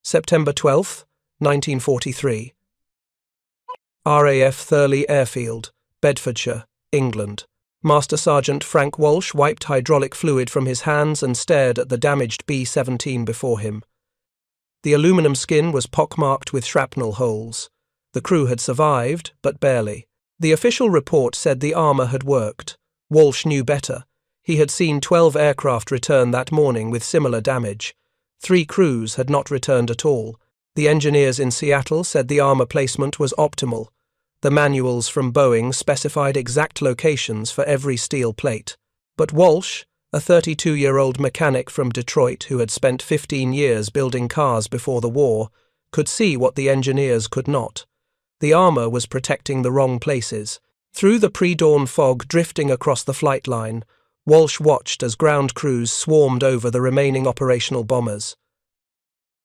September 12, 1943. RAF Thurleigh Airfield, Bedfordshire, England. Master Sergeant Frank Walsh wiped hydraulic fluid from his hands and stared at the damaged B-17 before him. The aluminum skin was pockmarked with shrapnel holes. The crew had survived, but barely. The official report said the armour had worked. Walsh knew better. He had seen 12 aircraft return that morning with similar damage. 3 crews had not returned at all. The engineers in Seattle said the armour placement was optimal. The manuals from Boeing specified exact locations for every steel plate. But Walsh, a 32-year-old mechanic from Detroit who had spent 15 years building cars before the war, could see what the engineers could not. The armour was protecting the wrong places. Through the pre-dawn fog drifting across the flight line, Walsh watched as ground crews swarmed over the remaining operational bombers.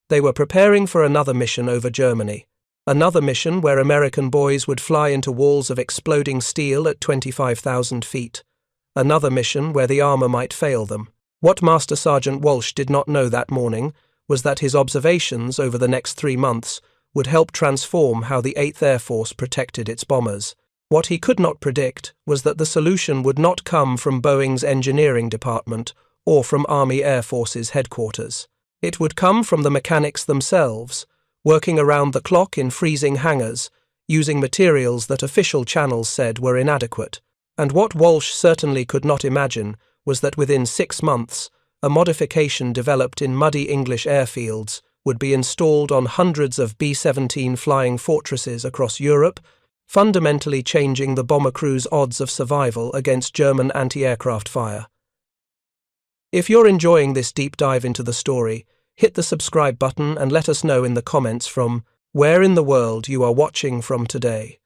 They were preparing for another mission over Germany. Another mission where American boys would fly into walls of exploding steel at 25,000 feet. Another mission where the armour might fail them. What Master Sergeant Walsh did not know that morning was that his observations over the next 3 months would help transform how the 8th Air Force protected its bombers. What he could not predict was that the solution would not come from Boeing's engineering department or from Army Air Force's headquarters. It would come from the mechanics themselves, working around the clock in freezing hangars, using materials that official channels said were inadequate. And what Walsh certainly could not imagine was that within 6 months, a modification developed in muddy English airfields would be installed on hundreds of B-17 flying fortresses across Europe, fundamentally changing the bomber crew's odds of survival against German anti-aircraft fire. If you're enjoying this deep dive into the story, hit the subscribe button and let us know in the comments from where in the world you are watching from today.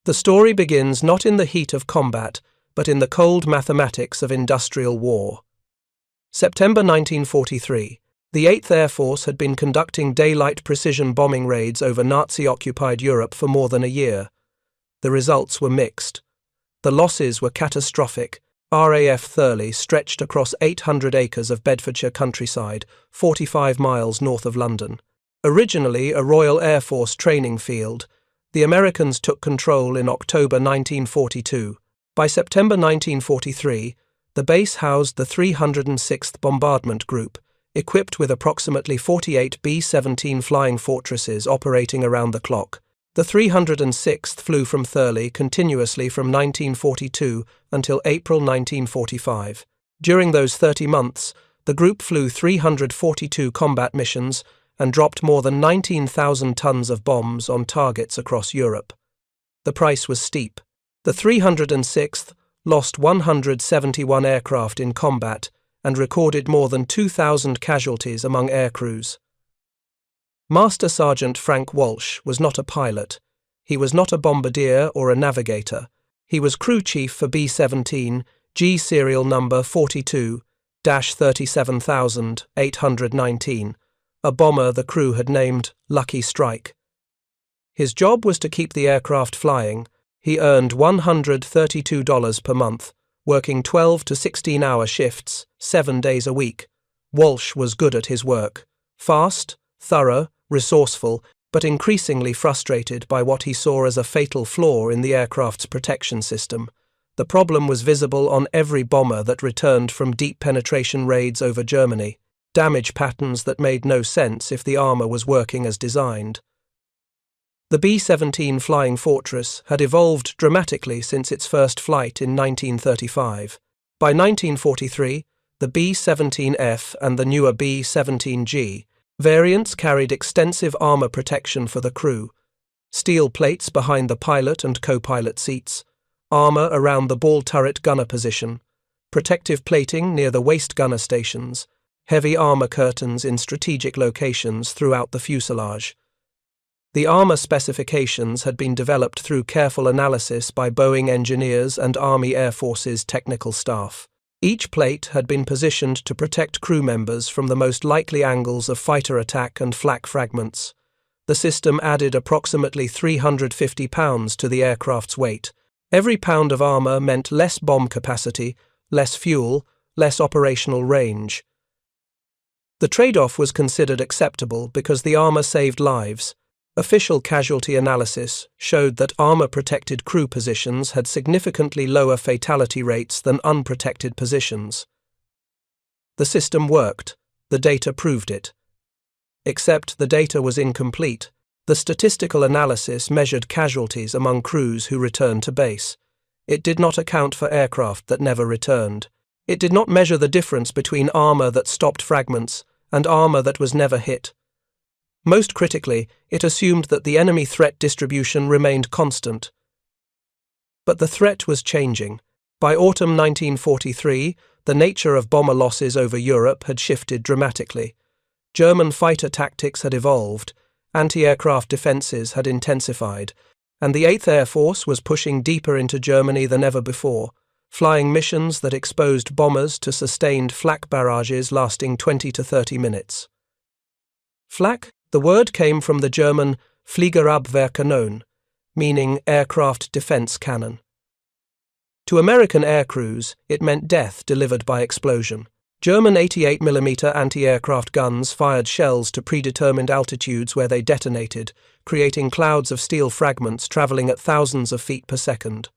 The story begins not in the heat of combat, but in the cold mathematics of industrial war. September 1943. The 8th Air Force had been conducting daylight precision bombing raids over Nazi-occupied Europe for more than a year. The results were mixed. The losses were catastrophic. RAF Thurleigh stretched across 800 acres of Bedfordshire countryside, 45 miles north of London. Originally a Royal Air Force training field, the Americans took control in October 1942. By September 1943, the base housed the 306th Bombardment Group, equipped with approximately 48 B-17 flying fortresses operating around the clock. The 306th flew from Thurleigh continuously from 1942 until April 1945. During those 30 months, the group flew 342 combat missions and dropped more than 19,000 tons of bombs on targets across Europe. The price was steep. The 306th lost 171 aircraft in combat and recorded more than 2,000 casualties among air crews. Master Sergeant Frank Walsh was not a pilot. He was not a bombardier or a navigator. He was crew chief for B-17, G serial number 42-37819, a bomber the crew had named Lucky Strike. His job was to keep the aircraft flying. He earned $132 per month, working 12 to 16-hour shifts, 7 days a week. Walsh was good at his work. Fast, thorough, resourceful, but increasingly frustrated by what he saw as a fatal flaw in the aircraft's protection system. The problem was visible on every bomber that returned from deep penetration raids over Germany, damage patterns that made no sense if the armour was working as designed. The B-17 Flying Fortress had evolved dramatically since its first flight in 1935. By 1943, the B-17F and the newer B-17G variants carried extensive armour protection for the crew, steel plates behind the pilot and co-pilot seats, armour around the ball turret gunner position, protective plating near the waist gunner stations, heavy armour curtains in strategic locations throughout the fuselage. The armour specifications had been developed through careful analysis by Boeing engineers and Army Air Force's technical staff. Each plate had been positioned to protect crew members from the most likely angles of fighter attack and flak fragments. The system added approximately 350 pounds to the aircraft's weight. Every pound of armour meant less bomb capacity, less fuel, less operational range. The trade-off was considered acceptable because the armor saved lives. Official casualty analysis showed that armor-protected crew positions had significantly lower fatality rates than unprotected positions. The system worked. The data proved it. Except the data was incomplete. The statistical analysis measured casualties among crews who returned to base. It did not account for aircraft that never returned. It did not measure the difference between armor that stopped fragments and armor that was never hit. Most critically, it assumed that the enemy threat distribution remained constant. But the threat was changing. By autumn 1943, the nature of bomber losses over Europe had shifted dramatically. German fighter tactics had evolved, anti-aircraft defenses had intensified, and the 8th Air Force was pushing deeper into Germany than ever before, flying missions that exposed bombers to sustained flak barrages lasting 20 to 30 minutes. Flak, the word came from the German Fliegerabwehrkanone, meaning aircraft defense cannon. To American air crews, it meant death delivered by explosion. German 88mm anti-aircraft guns fired shells to predetermined altitudes where they detonated, creating clouds of steel fragments traveling at thousands of feet per second.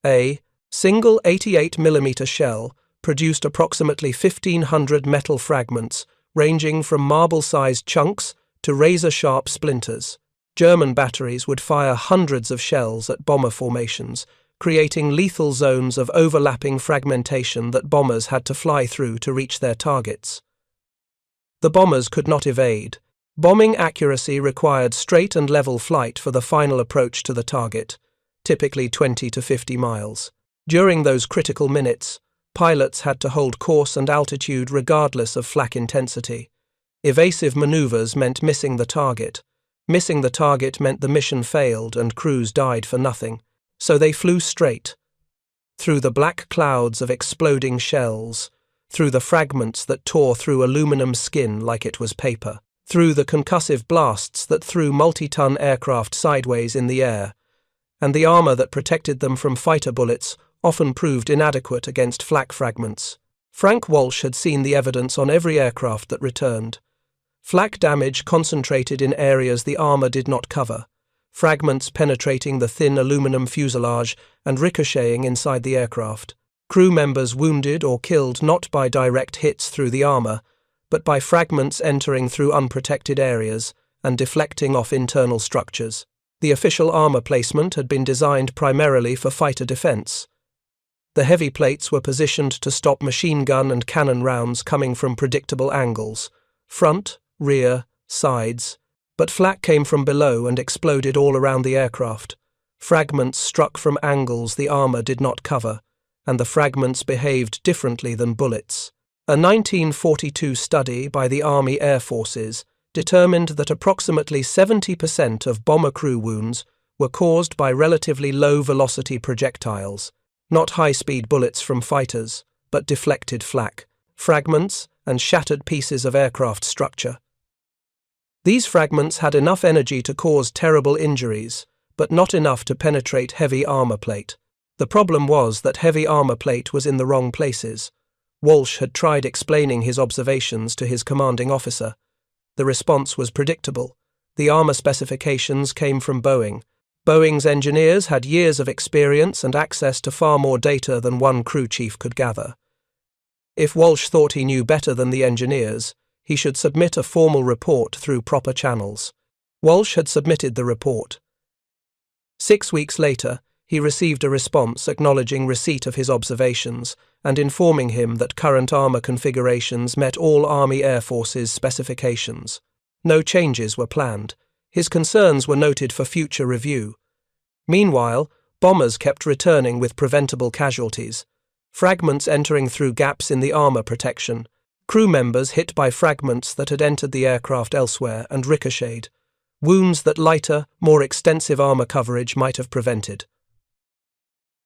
A single 88mm shell produced approximately 1,500 metal fragments, ranging from marble-sized chunks to razor-sharp splinters. German batteries would fire hundreds of shells at bomber formations, creating lethal zones of overlapping fragmentation that bombers had to fly through to reach their targets. The bombers could not evade. Bombing accuracy required straight and level flight for the final approach to the target, typically 20 to 50 miles. During those critical minutes, pilots had to hold course and altitude regardless of flak intensity. Evasive maneuvers meant missing the target. Missing the target meant the mission failed and crews died for nothing. So they flew straight, through the black clouds of exploding shells, through the fragments that tore through aluminum skin like it was paper, through the concussive blasts that threw multi-ton aircraft sideways in the air, and the armor that protected them from fighter bullets often proved inadequate against flak fragments. Frank Walsh had seen the evidence on every aircraft that returned. Flak damage concentrated in areas the armor did not cover, fragments penetrating the thin aluminum fuselage and ricocheting inside the aircraft. Crew members wounded or killed not by direct hits through the armor, but by fragments entering through unprotected areas and deflecting off internal structures. The official armor placement had been designed primarily for fighter defense. The heavy plates were positioned to stop machine gun and cannon rounds coming from predictable angles, front, rear, sides, but flak came from below and exploded all around the aircraft. Fragments struck from angles the armor did not cover, and the fragments behaved differently than bullets. A 1942 study by the Army Air Forces determined that approximately 70% of bomber crew wounds were caused by relatively low-velocity projectiles, not high-speed bullets from fighters, but deflected flak, fragments, and shattered pieces of aircraft structure. These fragments had enough energy to cause terrible injuries, but not enough to penetrate heavy armor plate. The problem was that heavy armor plate was in the wrong places. Walsh had tried explaining his observations to his commanding officer. The response was predictable. The armor specifications came from Boeing. Boeing's engineers had years of experience and access to far more data than one crew chief could gather. If Walsh thought he knew better than the engineers, he should submit a formal report through proper channels. Walsh had submitted the report. 6 weeks later, he received a response acknowledging receipt of his observations and informing him that current armor configurations met all Army Air Forces specifications. No changes were planned. His concerns were noted for future review. Meanwhile, bombers kept returning with preventable casualties, fragments entering through gaps in the armor protection, crew members hit by fragments that had entered the aircraft elsewhere and ricocheted, wounds that lighter, more extensive armor coverage might have prevented.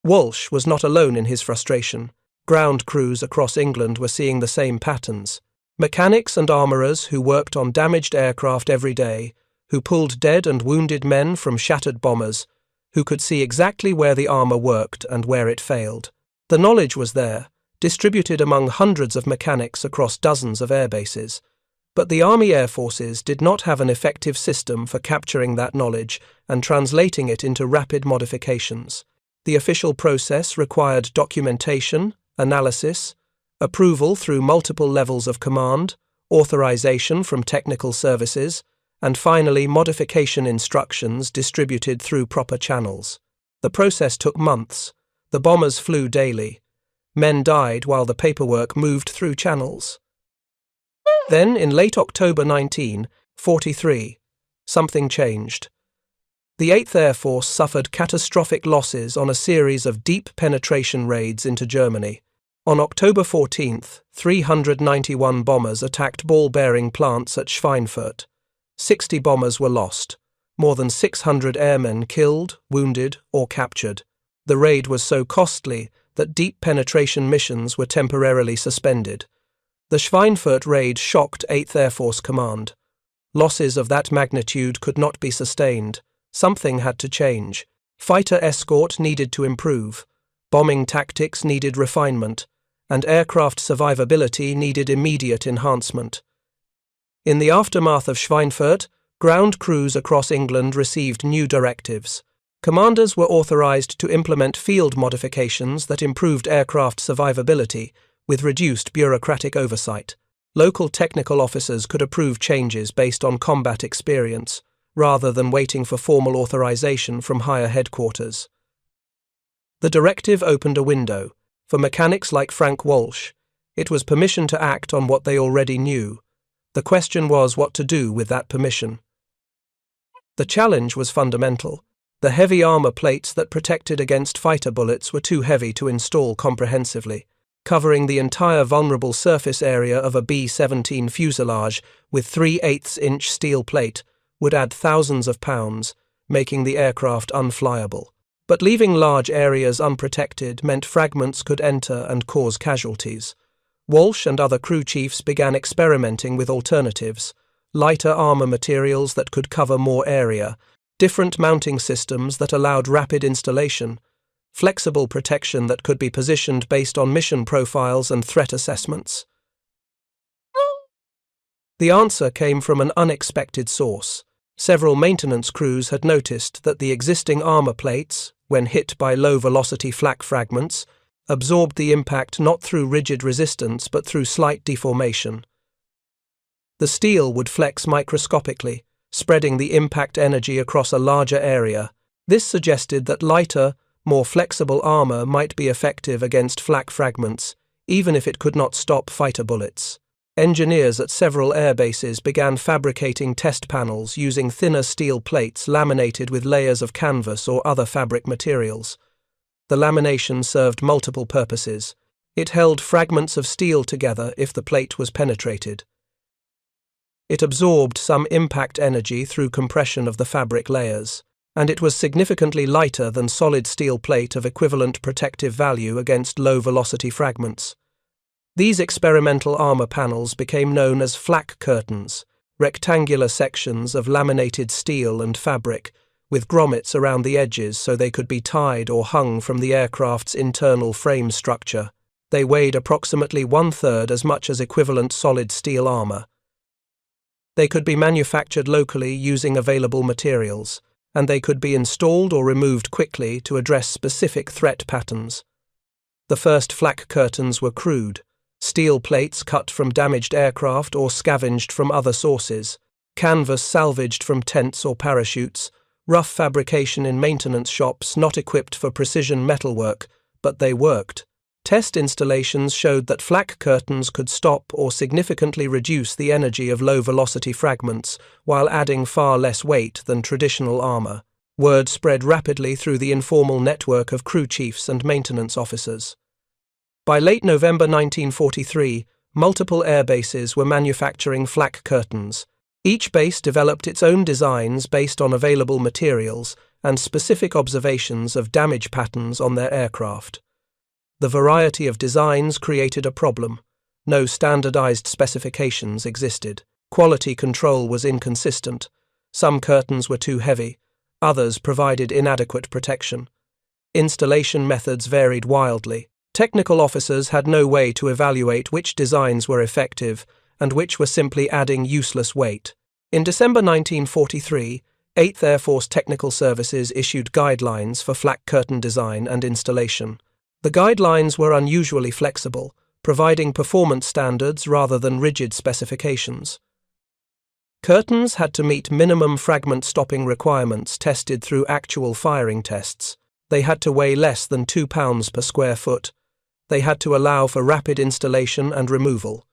Walsh was not alone in his frustration. Ground crews across England were seeing the same patterns. Mechanics and armourers who worked on damaged aircraft every day, who pulled dead and wounded men from shattered bombers, who could see exactly where the armour worked and where it failed. The knowledge was there, distributed among hundreds of mechanics across dozens of air bases, But the Army Air Forces did not have an effective system for capturing that knowledge and translating it into rapid modifications. The official process required documentation, analysis, approval through multiple levels of command, authorization from technical services, and finally modification instructions distributed through proper channels. The process took months. The bombers flew daily. Men died while the paperwork moved through channels. Then, in late October 1943, something changed. The 8th Air Force suffered catastrophic losses on a series of deep penetration raids into Germany. On October 14th, 391 bombers attacked ball-bearing plants at Schweinfurt. 60 bombers were lost. More than 600 airmen killed, wounded, or captured. The raid was so costly that deep penetration missions were temporarily suspended. The Schweinfurt raid shocked 8th Air Force Command. Losses of that magnitude could not be sustained. Something had to change. Fighter escort needed to improve. Bombing tactics needed refinement. And aircraft survivability needed immediate enhancement. In the aftermath of Schweinfurt, ground crews across England received new directives. Commanders were authorized to implement field modifications that improved aircraft survivability, with reduced bureaucratic oversight. Local technical officers could approve changes based on combat experience, rather than waiting for formal authorization from higher headquarters. The directive opened a window. For mechanics like Frank Walsh, it was permission to act on what they already knew. The question was what to do with that permission. The challenge was fundamental. The heavy armor plates that protected against fighter bullets were too heavy to install comprehensively. Covering the entire vulnerable surface area of a B-17 fuselage with 3/8-inch steel plate would add thousands of pounds, making the aircraft unflyable. But leaving large areas unprotected meant fragments could enter and cause casualties. Walsh and other crew chiefs began experimenting with alternatives: lighter armor materials that could cover more area, different mounting systems that allowed rapid installation, flexible protection that could be positioned based on mission profiles and threat assessments. The answer came from an unexpected source. Several maintenance crews had noticed that the existing armor plates, when hit by low-velocity flak fragments, absorbed the impact not through rigid resistance but through slight deformation. The steel would flex microscopically, spreading the impact energy across a larger area. This suggested that lighter, more flexible armor might be effective against flak fragments, even if it could not stop fighter bullets. Engineers at several air bases began fabricating test panels using thinner steel plates laminated with layers of canvas or other fabric materials. The lamination served multiple purposes. It held fragments of steel together if the plate was penetrated. It absorbed some impact energy through compression of the fabric layers, and it was significantly lighter than solid steel plate of equivalent protective value against low-velocity fragments. These experimental armor panels became known as flak curtains, rectangular sections of laminated steel and fabric, with grommets around the edges so they could be tied or hung from the aircraft's internal frame structure. They weighed approximately 1/3 as much as equivalent solid steel armor. They could be manufactured locally using available materials, and they could be installed or removed quickly to address specific threat patterns. The first flak curtains were crude: steel plates cut from damaged aircraft or scavenged from other sources, canvas salvaged from tents or parachutes, rough fabrication in maintenance shops not equipped for precision metalwork, but they worked. Test installations showed that flak curtains could stop or significantly reduce the energy of low-velocity fragments while adding far less weight than traditional armor. Word spread rapidly through the informal network of crew chiefs and maintenance officers. By late November 1943, multiple air bases were manufacturing flak curtains. Each base developed its own designs based on available materials and specific observations of damage patterns on their aircraft. The variety of designs created a problem. No standardized specifications existed. Quality control was inconsistent. Some curtains were too heavy. Others provided inadequate protection. Installation methods varied wildly. Technical officers had no way to evaluate which designs were effective, and which were simply adding useless weight. In December 1943, 8th Air Force Technical Services issued guidelines for flak curtain design and installation. The guidelines were unusually flexible, providing performance standards rather than rigid specifications. Curtains had to meet minimum fragment stopping requirements tested through actual firing tests. They had to weigh less than 2 pounds per square foot. They had to allow for rapid installation and removal.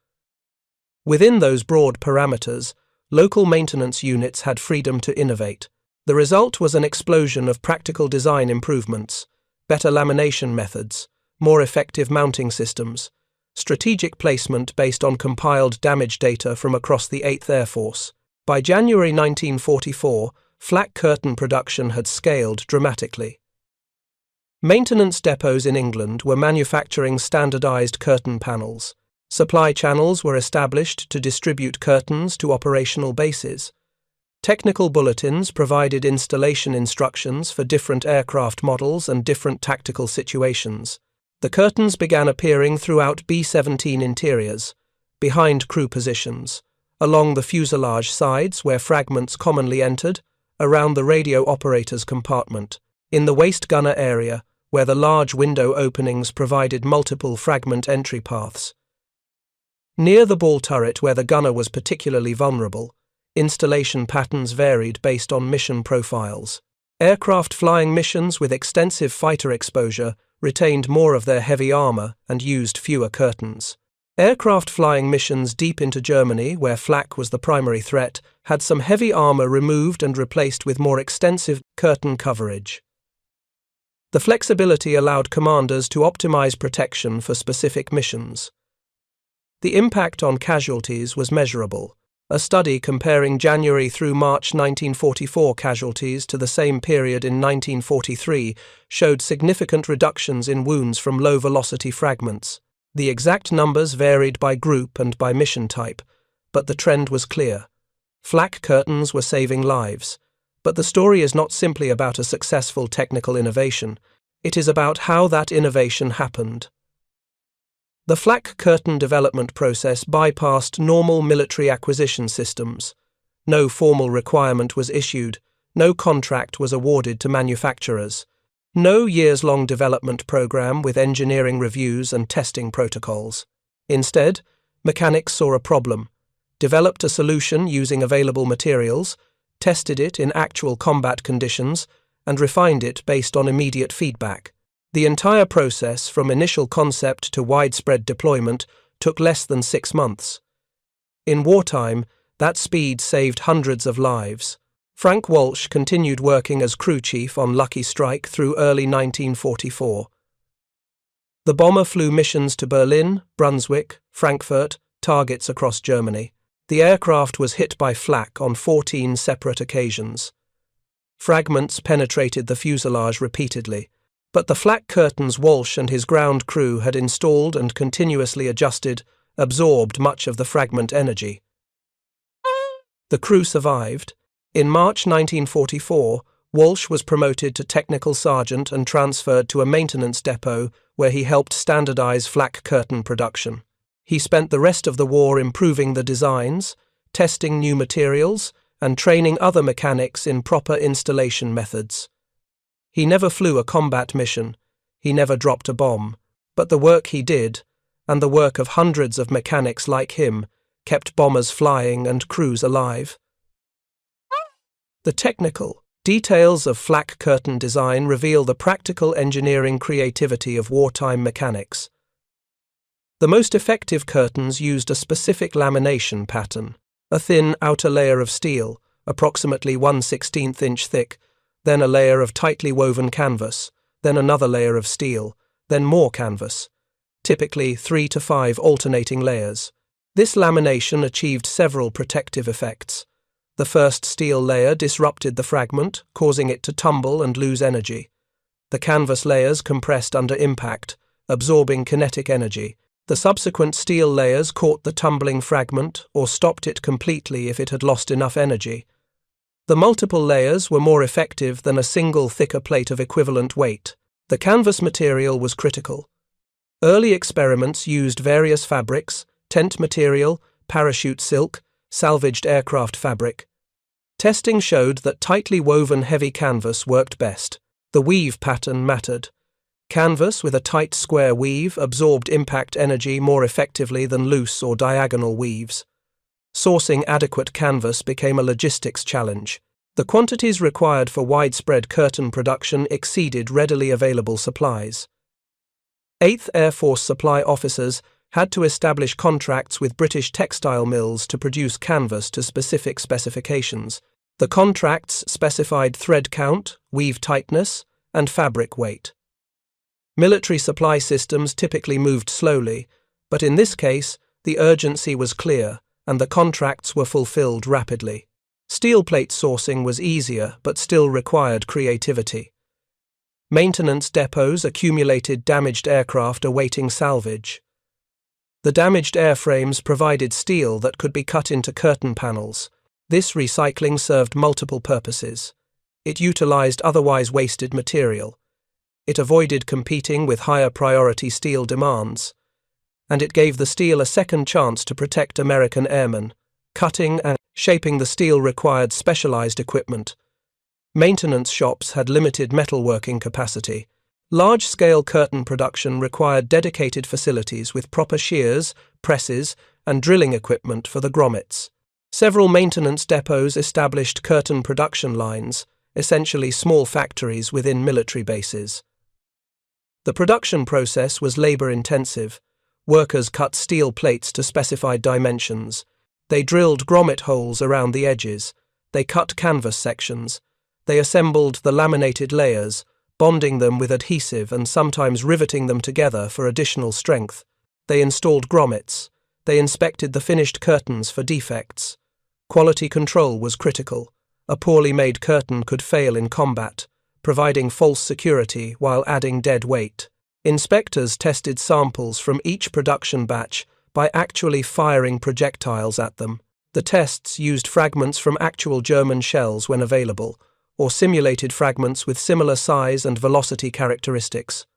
Within those broad parameters, local maintenance units had freedom to innovate. The result was an explosion of practical design improvements, better lamination methods, more effective mounting systems, strategic placement based on compiled damage data from across the 8th Air Force. By January 1944, flak curtain production had scaled dramatically. Maintenance depots in England were manufacturing standardized curtain panels. Supply channels were established to distribute curtains to operational bases. Technical bulletins provided installation instructions for different aircraft models and different tactical situations. The curtains began appearing throughout B-17 interiors, behind crew positions, along the fuselage sides where fragments commonly entered, around the radio operator's compartment, in the waist gunner area where the large window openings provided multiple fragment entry paths. Near the ball turret where the gunner was particularly vulnerable, installation patterns varied based on mission profiles. Aircraft flying missions with extensive fighter exposure retained more of their heavy armor and used fewer curtains. Aircraft flying missions deep into Germany, where flak was the primary threat, had some heavy armor removed and replaced with more extensive curtain coverage. The flexibility allowed commanders to optimize protection for specific missions. The impact on casualties was measurable. A study comparing January through March 1944 casualties to the same period in 1943 showed significant reductions in wounds from low-velocity fragments. The exact numbers varied by group and by mission type, but the trend was clear. Flak curtains were saving lives. But the story is not simply about a successful technical innovation. It is about how that innovation happened. The flak curtain development process bypassed normal military acquisition systems. No formal requirement was issued, no contract was awarded to manufacturers, no years-long development program with engineering reviews and testing protocols. Instead, mechanics saw a problem, developed a solution using available materials, tested it in actual combat conditions, and refined it based on immediate feedback. The entire process, from initial concept to widespread deployment, took less than 6 months. In wartime, that speed saved hundreds of lives. Frank Walsh continued working as crew chief on Lucky Strike through early 1944. The bomber flew missions to Berlin, Brunswick, Frankfurt, targets across Germany. The aircraft was hit by flak on 14 separate occasions. Fragments penetrated the fuselage repeatedly, but the flak curtains Walsh and his ground crew had installed and continuously adjusted absorbed much of the fragment energy. The crew survived. In March 1944, Walsh was promoted to technical sergeant and transferred to a maintenance depot where he helped standardize flak curtain production. He spent the rest of the war improving the designs, testing new materials, and training other mechanics in proper installation methods. He never flew a combat mission, he never dropped a bomb, but the work he did, and the work of hundreds of mechanics like him, kept bombers flying and crews alive. The technical details of flak curtain design reveal the practical engineering creativity of wartime mechanics. The most effective curtains used a specific lamination pattern, a thin outer layer of steel, approximately 1/16 inch thick, then a layer of tightly woven canvas, then another layer of steel, then more canvas, typically 3 to 5 alternating layers. This lamination achieved several protective effects. The first steel layer disrupted the fragment, causing it to tumble and lose energy. The canvas layers compressed under impact, absorbing kinetic energy. The subsequent steel layers caught the tumbling fragment or stopped it completely if it had lost enough energy. The multiple layers were more effective than a single thicker plate of equivalent weight. The canvas material was critical. Early experiments used various fabrics, tent material, parachute silk, salvaged aircraft fabric. Testing showed that tightly woven heavy canvas worked best. The weave pattern mattered. Canvas with a tight square weave absorbed impact energy more effectively than loose or diagonal weaves. Sourcing adequate canvas became a logistics challenge. The quantities required for widespread curtain production exceeded readily available supplies. 8th Air Force supply officers had to establish contracts with British textile mills to produce canvas to specific specifications. The contracts specified thread count, weave tightness, and fabric weight. Military supply systems typically moved slowly, but in this case, the urgency was clear, and the contracts were fulfilled rapidly. Steel plate sourcing was easier, but still required creativity. Maintenance depots accumulated damaged aircraft awaiting salvage. The damaged airframes provided steel that could be cut into curtain panels. This recycling served multiple purposes. It utilized otherwise wasted material. It avoided competing with higher priority steel demands. And it gave the steel a second chance to protect American airmen. Cutting and shaping the steel required specialized equipment. Maintenance shops had limited metalworking capacity. Large-scale curtain production required dedicated facilities with proper shears, presses, and drilling equipment for the grommets. Several maintenance depots established curtain production lines, essentially small factories within military bases. The production process was labor-intensive. Workers cut steel plates to specified dimensions. They drilled grommet holes around the edges. They cut canvas sections. They assembled the laminated layers, bonding them with adhesive and sometimes riveting them together for additional strength. They installed grommets. They inspected the finished curtains for defects. Quality control was critical. A poorly made curtain could fail in combat, providing false security while adding dead weight. Inspectors tested samples from each production batch by actually firing projectiles at them. The tests used fragments from actual German shells when available, or simulated fragments with similar size and velocity characteristics.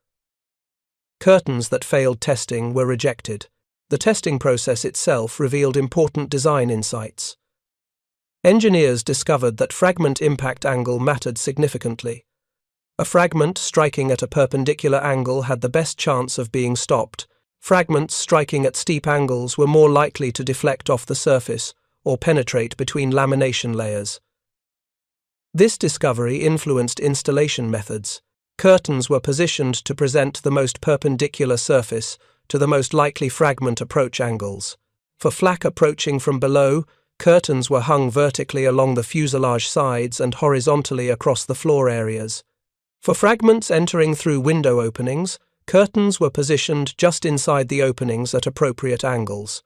Curtains that failed testing were rejected. The testing process itself revealed important design insights. Engineers discovered that fragment impact angle mattered significantly. A fragment striking at a perpendicular angle had the best chance of being stopped. Fragments striking at steep angles were more likely to deflect off the surface or penetrate between lamination layers. This discovery influenced installation methods. Curtains were positioned to present the most perpendicular surface to the most likely fragment approach angles. For flak approaching from below, curtains were hung vertically along the fuselage sides and horizontally across the floor areas. For fragments entering through window openings, curtains were positioned just inside the openings at appropriate angles.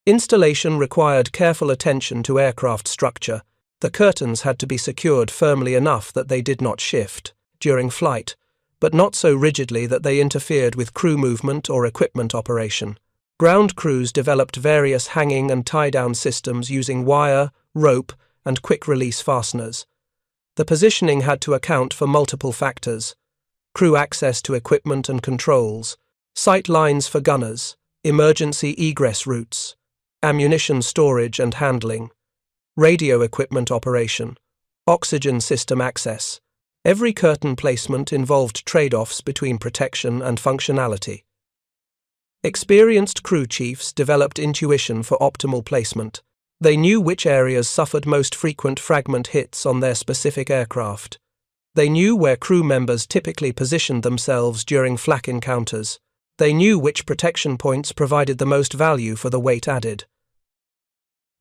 Installation required careful attention to aircraft structure. The curtains had to be secured firmly enough that they did not shift during flight, but not so rigidly that they interfered with crew movement or equipment operation. Ground crews developed various hanging and tie-down systems using wire, rope, and quick-release fasteners. The positioning had to account for multiple factors: crew access to equipment and controls, sight lines for gunners, emergency egress routes, ammunition storage and handling, radio equipment operation, oxygen system access. Every curtain placement involved trade-offs between protection and functionality. Experienced crew chiefs developed intuition for optimal placement. They knew which areas suffered most frequent fragment hits on their specific aircraft. They knew where crew members typically positioned themselves during flak encounters. They knew which protection points provided the most value for the weight added.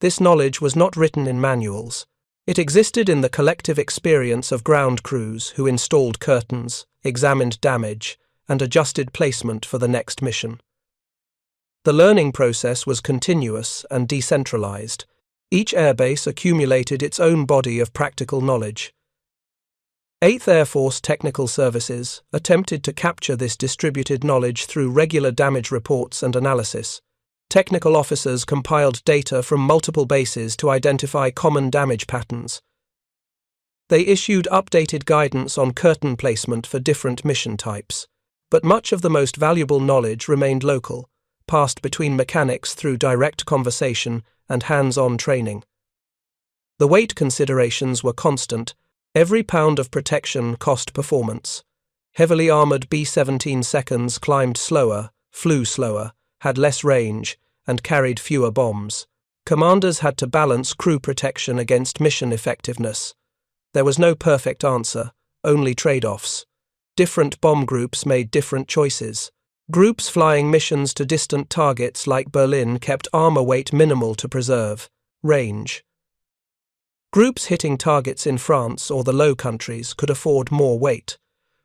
This knowledge was not written in manuals. It existed in the collective experience of ground crews who installed curtains, examined damage, and adjusted placement for the next mission. The learning process was continuous and decentralized. Each airbase accumulated its own body of practical knowledge. 8th Air Force Technical Services attempted to capture this distributed knowledge through regular damage reports and analysis. Technical officers compiled data from multiple bases to identify common damage patterns. They issued updated guidance on curtain placement for different mission types. But much of the most valuable knowledge remained local, passed between mechanics through direct conversation and hands-on training. The weight considerations were constant. Every pound of protection cost performance. Heavily armoured B-17 seconds climbed slower, flew slower, had less range, and carried fewer bombs. Commanders had to balance crew protection against mission effectiveness. There was no perfect answer, only trade-offs. Different bomb groups made different choices. Groups flying missions to distant targets like Berlin kept armour weight minimal to preserve range. Groups hitting targets in France or the Low Countries could afford more weight.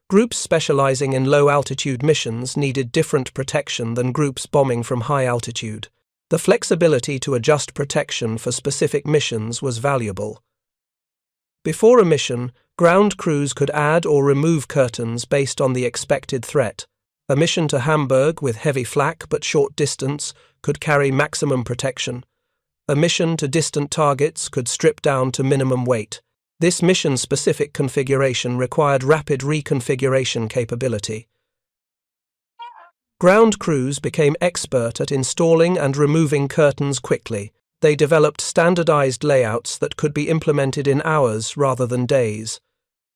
Groups specializing in low-altitude missions needed different protection than groups bombing from high altitude. The flexibility to adjust protection for specific missions was valuable. Before a mission, ground crews could add or remove curtains based on the expected threat. A mission to Hamburg with heavy flak but short distance could carry maximum protection. A mission to distant targets could strip down to minimum weight. This mission-specific configuration required rapid reconfiguration capability. Ground crews became expert at installing and removing curtains quickly. They developed standardized layouts that could be implemented in hours rather than days.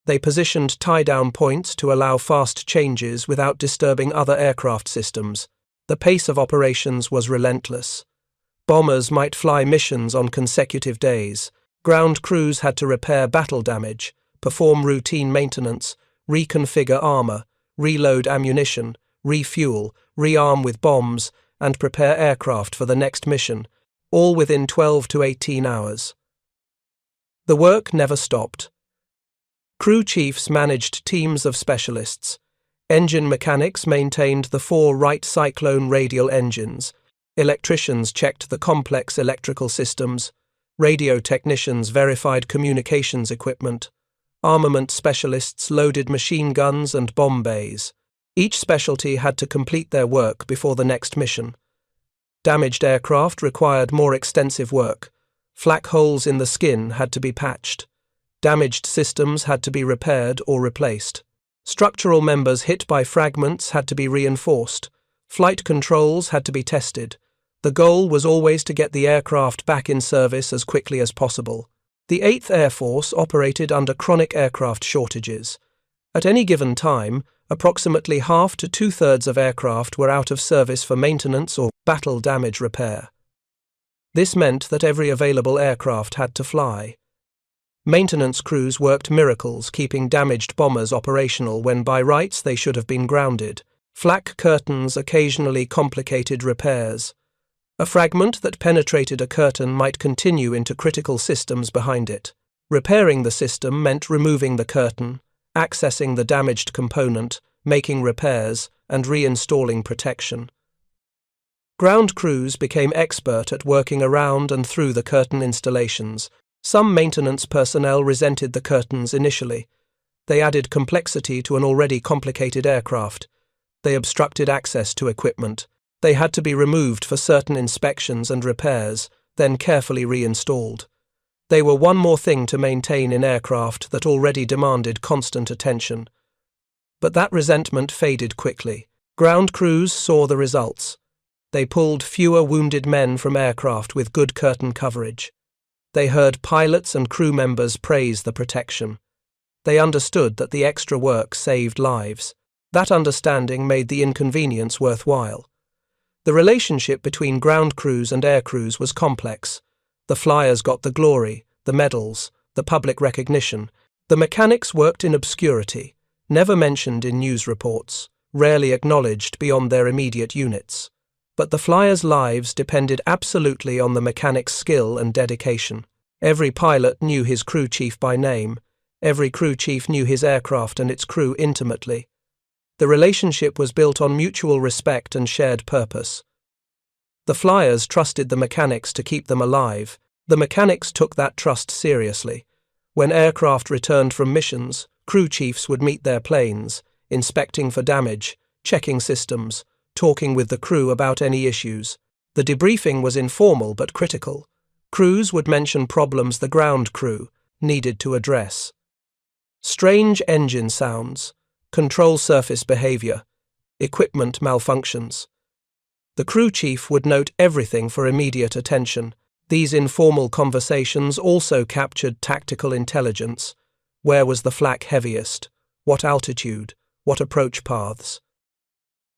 They positioned tie-down points to allow fast changes without disturbing other aircraft systems. The pace of operations was relentless. Bombers might fly missions on consecutive days. Ground crews had to repair battle damage, perform routine maintenance, reconfigure armor, reload ammunition, refuel, rearm with bombs, and prepare aircraft for the next mission, all within 12 to 18 hours. The work never stopped. Crew chiefs managed teams of specialists. Engine mechanics maintained the 4 Wright Cyclone radial engines. Electricians checked the complex electrical systems. Radio technicians verified communications equipment. Armament specialists loaded machine guns and bomb bays. Each specialty had to complete their work before the next mission. Damaged aircraft required more extensive work. Flak holes in the skin had to be patched. Damaged systems had to be repaired or replaced. Structural members hit by fragments had to be reinforced. Flight controls had to be tested. The goal was always to get the aircraft back in service as quickly as possible. The 8th Air Force operated under chronic aircraft shortages. At any given time, approximately half to 2/3 of aircraft were out of service for maintenance or battle damage repair. This meant that every available aircraft had to fly. Maintenance crews worked miracles, keeping damaged bombers operational when by rights they should have been grounded. Flak curtains occasionally complicated repairs. A fragment that penetrated a curtain might continue into critical systems behind it. Repairing the system meant removing the curtain, accessing the damaged component, making repairs, and reinstalling protection. Ground crews became expert at working around and through the curtain installations. Some maintenance personnel resented the curtains initially. They added complexity to an already complicated aircraft. They obstructed access to equipment. They had to be removed for certain inspections and repairs, then carefully reinstalled. They were one more thing to maintain in aircraft that already demanded constant attention. But that resentment faded quickly. Ground crews saw the results. They pulled fewer wounded men from aircraft with good curtain coverage. They heard pilots and crew members praise the protection. They understood that the extra work saved lives. That understanding made the inconvenience worthwhile. The relationship between ground crews and air crews was complex. The flyers got the glory, the medals, the public recognition. The mechanics worked in obscurity, never mentioned in news reports, rarely acknowledged beyond their immediate units. But the flyers' lives depended absolutely on the mechanics' skill and dedication. Every pilot knew his crew chief by name. Every crew chief knew his aircraft and its crew intimately. The relationship was built on mutual respect and shared purpose. The flyers trusted the mechanics to keep them alive. The mechanics took that trust seriously. When aircraft returned from missions, crew chiefs would meet their planes, inspecting for damage, checking systems, talking with the crew about any issues. The debriefing was informal but critical. Crews would mention problems the ground crew needed to address. Strange engine sounds, control surface behavior, equipment malfunctions. The crew chief would note everything for immediate attention. These informal conversations also captured tactical intelligence. Where was the flak heaviest? What altitude? What approach paths?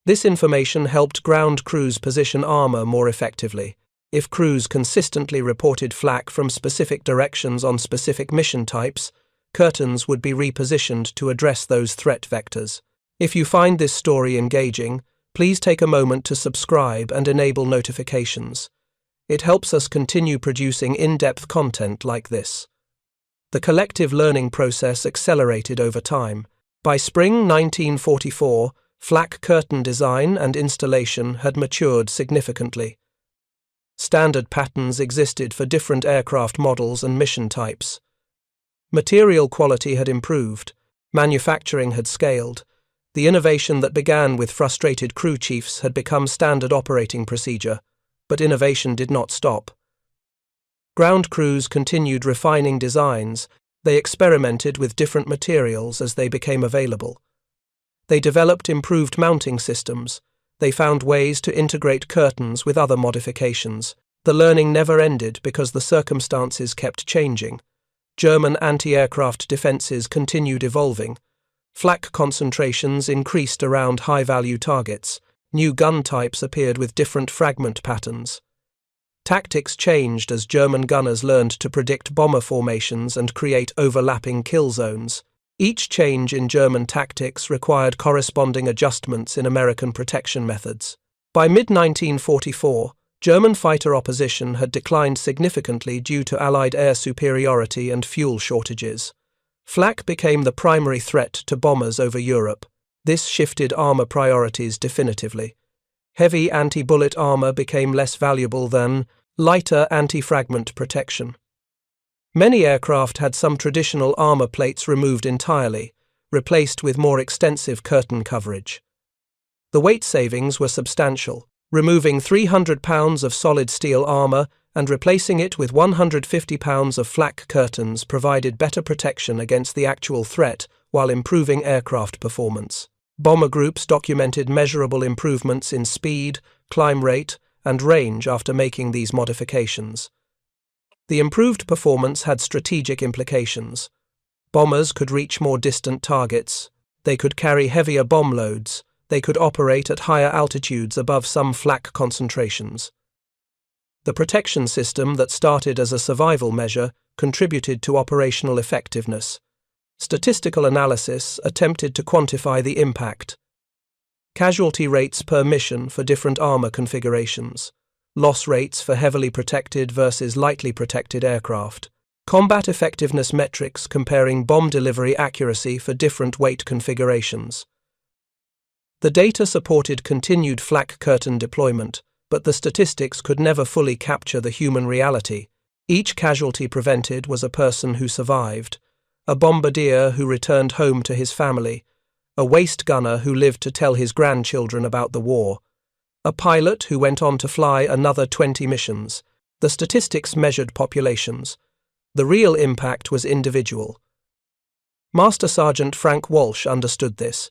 This information helped ground crews position armor more effectively. If crews consistently reported flak from specific directions on specific mission types, curtains would be repositioned to address those threat vectors. If you find this story engaging, please take a moment to subscribe and enable notifications. It helps us continue producing in-depth content like this. The collective learning process accelerated over time. By spring 1944, flak curtain design and installation had matured significantly. Standard patterns existed for different aircraft models and mission types. Material quality had improved. Manufacturing had scaled. The innovation that began with frustrated crew chiefs had become standard operating procedure, but innovation did not stop. Ground crews continued refining designs. They experimented with different materials as they became available. They developed improved mounting systems. They found ways to integrate curtains with other modifications. The learning never ended because the circumstances kept changing. German anti-aircraft defenses continued evolving. Flak concentrations increased around high-value targets. New gun types appeared with different fragment patterns. Tactics changed as German gunners learned to predict bomber formations and create overlapping kill zones. Each change in German tactics required corresponding adjustments in American protection methods. By mid-1944, German fighter opposition had declined significantly due to Allied air superiority and fuel shortages. Flak became the primary threat to bombers over Europe. This shifted armor priorities definitively. Heavy anti-bullet armor became less valuable than lighter anti-fragment protection. Many aircraft had some traditional armor plates removed entirely, replaced with more extensive curtain coverage. The weight savings were substantial, removing 300 pounds of solid steel armor and replacing it with 150 pounds of flak curtains provided better protection against the actual threat while improving aircraft performance. Bomber groups documented measurable improvements in speed, climb rate, and range after making these modifications. The improved performance had strategic implications. Bombers could reach more distant targets. They could carry heavier bomb loads. They could operate at higher altitudes above some flak concentrations. The protection system that started as a survival measure contributed to operational effectiveness. Statistical analysis attempted to quantify the impact. Casualty rates per mission for different armor configurations. Loss rates for heavily protected versus lightly protected aircraft. Combat effectiveness metrics comparing bomb delivery accuracy for different weight configurations. The data supported continued flak curtain deployment, but the statistics could never fully capture the human reality. Each casualty prevented was a person who survived, a bombardier who returned home to his family, a waist gunner who lived to tell his grandchildren about the war, a pilot who went on to fly another 20 missions. The statistics measured populations. The real impact was individual. Master Sergeant Frank Walsh understood this.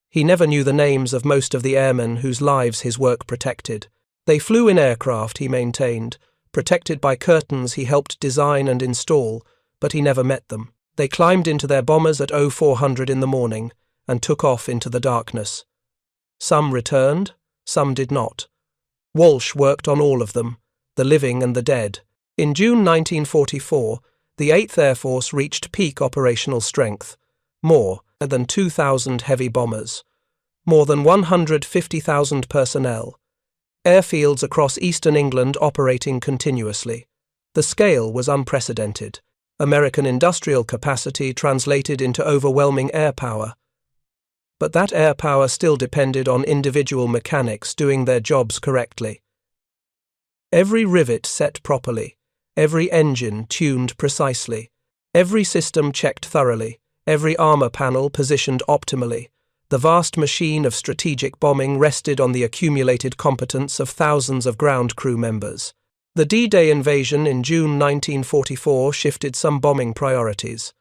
He never knew the names of most of the airmen whose lives his work protected. They flew in aircraft, he maintained, protected by curtains he helped design and install, but he never met them. They climbed into their bombers at 0400 in the morning and took off into the darkness. Some returned, some did not. Walsh worked on all of them, the living and the dead. In June 1944, the 8th Air Force reached peak operational strength, more than 2,000 heavy bombers, more than 150,000 personnel, airfields across eastern England operating continuously. The scale was unprecedented. American industrial capacity translated into overwhelming air power. But that air power still depended on individual mechanics doing their jobs correctly. Every rivet set properly, every engine tuned precisely, every system checked thoroughly, every armor panel positioned optimally. The vast machine of strategic bombing rested on the accumulated competence of thousands of ground crew members. The D-Day invasion in June 1944 shifted some bombing priorities.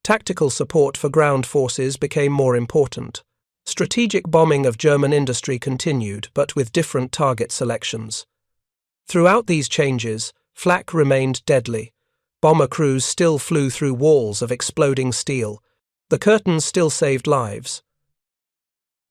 Tactical support for ground forces became more important. Strategic bombing of German industry continued, but with different target selections. Throughout these changes, flak remained deadly. Bomber crews still flew through walls of exploding steel. The curtains still saved lives.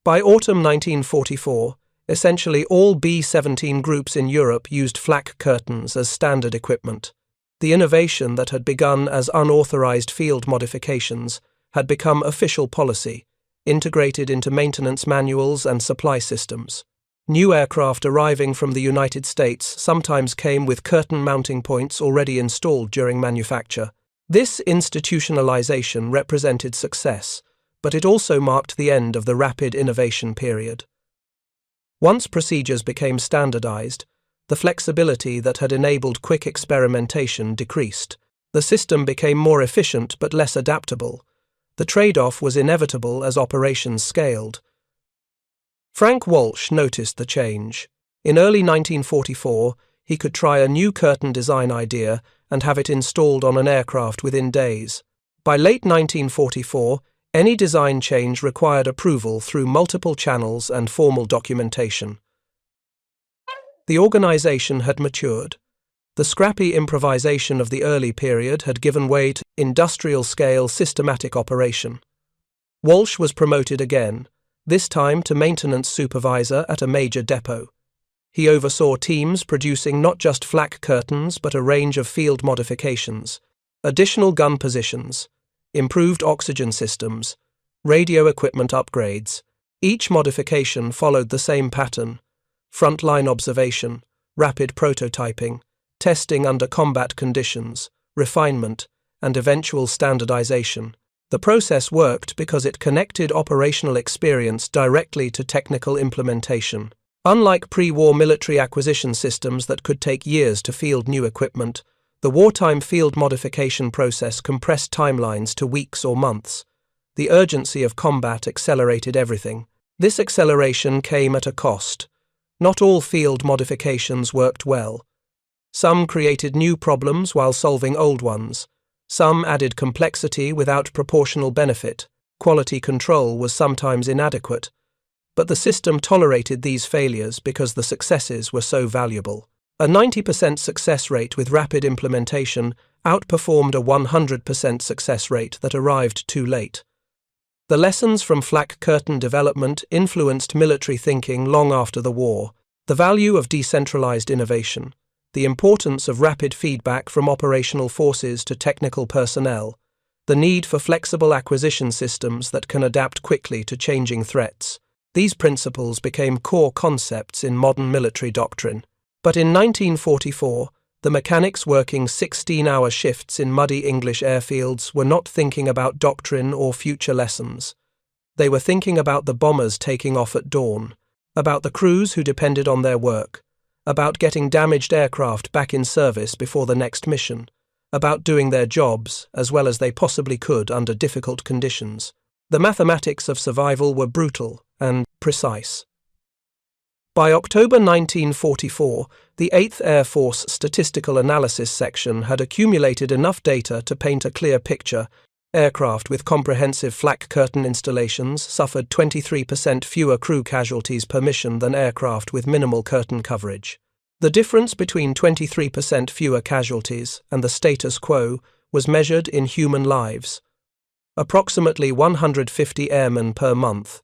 By autumn 1944, essentially all B-17 groups in Europe used flak curtains as standard equipment. The innovation that had begun as unauthorized field modifications had become official policy, integrated into maintenance manuals and supply systems. New aircraft arriving from the United States sometimes came with curtain mounting points already installed during manufacture. This institutionalization represented success, but it also marked the end of the rapid innovation period. Once procedures became standardized, the flexibility that had enabled quick experimentation decreased. The system became more efficient but less adaptable. The trade-off was inevitable as operations scaled. Frank Walsh noticed the change. In early 1944, he could try a new curtain design idea and have it installed on an aircraft within days. By late 1944, any design change required approval through multiple channels and formal documentation. The organization had matured. The scrappy improvisation of the early period had given way to industrial-scale systematic operation. Walsh was promoted again, this time to maintenance supervisor at a major depot. He oversaw teams producing not just flak curtains but a range of field modifications, additional gun positions, improved oxygen systems, radio equipment upgrades. Each modification followed the same pattern: frontline observation, rapid prototyping, testing under combat conditions, refinement, and eventual standardization. The process worked because it connected operational experience directly to technical implementation. Unlike pre-war military acquisition systems that could take years to field new equipment, the wartime field modification process compressed timelines to weeks or months. The urgency of combat accelerated everything. This acceleration came at a cost. Not all field modifications worked well. Some created new problems while solving old ones. Some added complexity without proportional benefit. Quality control was sometimes inadequate. But the system tolerated these failures because the successes were so valuable. A 90% success rate with rapid implementation outperformed a 100% success rate that arrived too late. The lessons from flak curtain development influenced military thinking long after the war. The value of decentralized innovation, the importance of rapid feedback from operational forces to technical personnel, the need for flexible acquisition systems that can adapt quickly to changing threats. These principles became core concepts in modern military doctrine. But in 1944, the mechanics working 16-hour shifts in muddy English airfields were not thinking about doctrine or future lessons. They were thinking about the bombers taking off at dawn, about the crews who depended on their work, about getting damaged aircraft back in service before the next mission, about doing their jobs as well as they possibly could under difficult conditions. The mathematics of survival were brutal and precise. By October 1944, the 8th Air Force Statistical Analysis Section had accumulated enough data to paint a clear picture. Aircraft with comprehensive flak curtain installations suffered 23% fewer crew casualties per mission than aircraft with minimal curtain coverage. The difference between 23% fewer casualties and the status quo was measured in human lives. Approximately 150 airmen per month.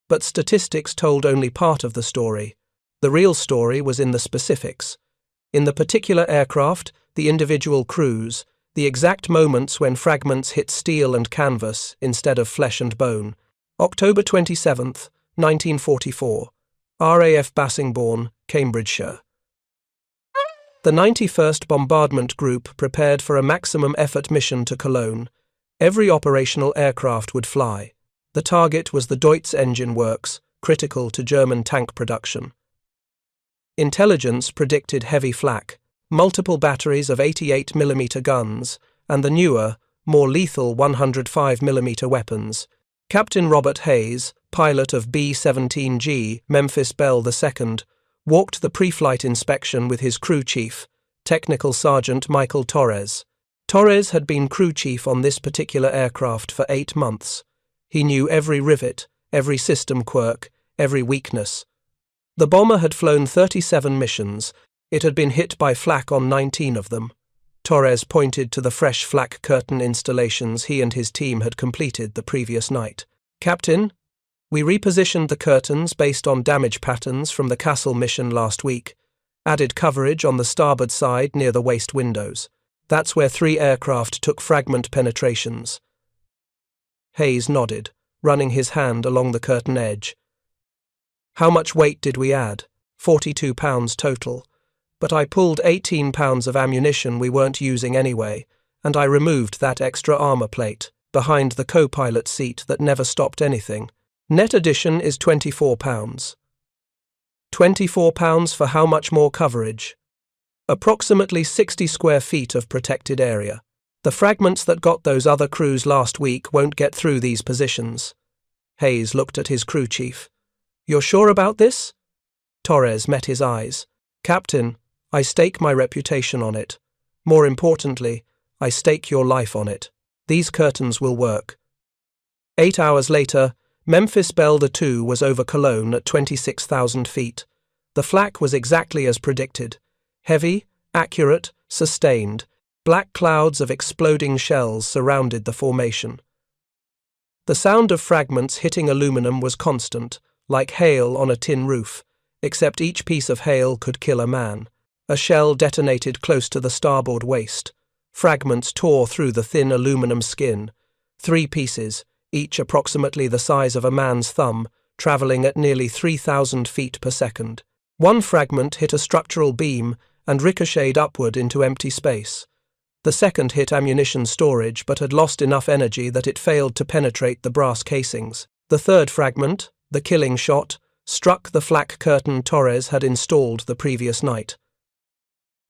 But statistics told only part of the story. The real story was in the specifics. In the particular aircraft, the individual crews, the exact moments when fragments hit steel and canvas instead of flesh and bone. October 27, 1944. RAF Bassingbourn, Cambridgeshire. The 91st Bombardment Group prepared for a maximum effort mission to Cologne. Every operational aircraft would fly. The target was the Deutz engine works, critical to German tank production. Intelligence predicted heavy flak, multiple batteries of 88mm guns, and the newer, more lethal 105mm weapons. Captain Robert Hayes, pilot of B-17G Memphis Belle II, walked the pre-flight inspection with his crew chief, Technical Sergeant Michael Torres. Torres had been crew chief on this particular aircraft for 8 months. He knew every rivet, every system quirk, every weakness. The bomber had flown 37 missions. It had been hit by flak on 19 of them. Torres pointed to the fresh flak curtain installations he and his team had completed the previous night. "Captain, we repositioned the curtains based on damage patterns from the Castle mission last week, added coverage on the starboard side near the waist windows. That's where 3 aircraft took fragment penetrations." Hayes nodded, running his hand along the curtain edge. "How much weight did we add?" 42 pounds total. But I pulled 18 pounds of ammunition we weren't using anyway, and I removed that extra armor plate behind the co-pilot seat that never stopped anything. Net addition is 24 pounds. 24 pounds for how much more coverage? Approximately 60 square feet of protected area. The fragments that got those other crews last week won't get through these positions. Hayes looked at his crew chief. "You're sure about this?" Torres met his eyes. "Captain, I stake my reputation on it. More importantly, I stake your life on it. These curtains will work." 8 hours later, Memphis Belder II was over Cologne at 26,000 feet. The flak was exactly as predicted. Heavy, accurate, sustained. Black clouds of exploding shells surrounded the formation. The sound of fragments hitting aluminum was constant, like hail on a tin roof, except each piece of hail could kill a man. A shell detonated close to the starboard waist. Fragments tore through the thin aluminum skin. 3 pieces, each approximately the size of a man's thumb, travelling at nearly 3,000 feet per second. One fragment hit a structural beam and ricocheted upward into empty space. The second hit ammunition storage but had lost enough energy that it failed to penetrate the brass casings. The third fragment, the killing shot, struck the flak curtain Torres had installed the previous night.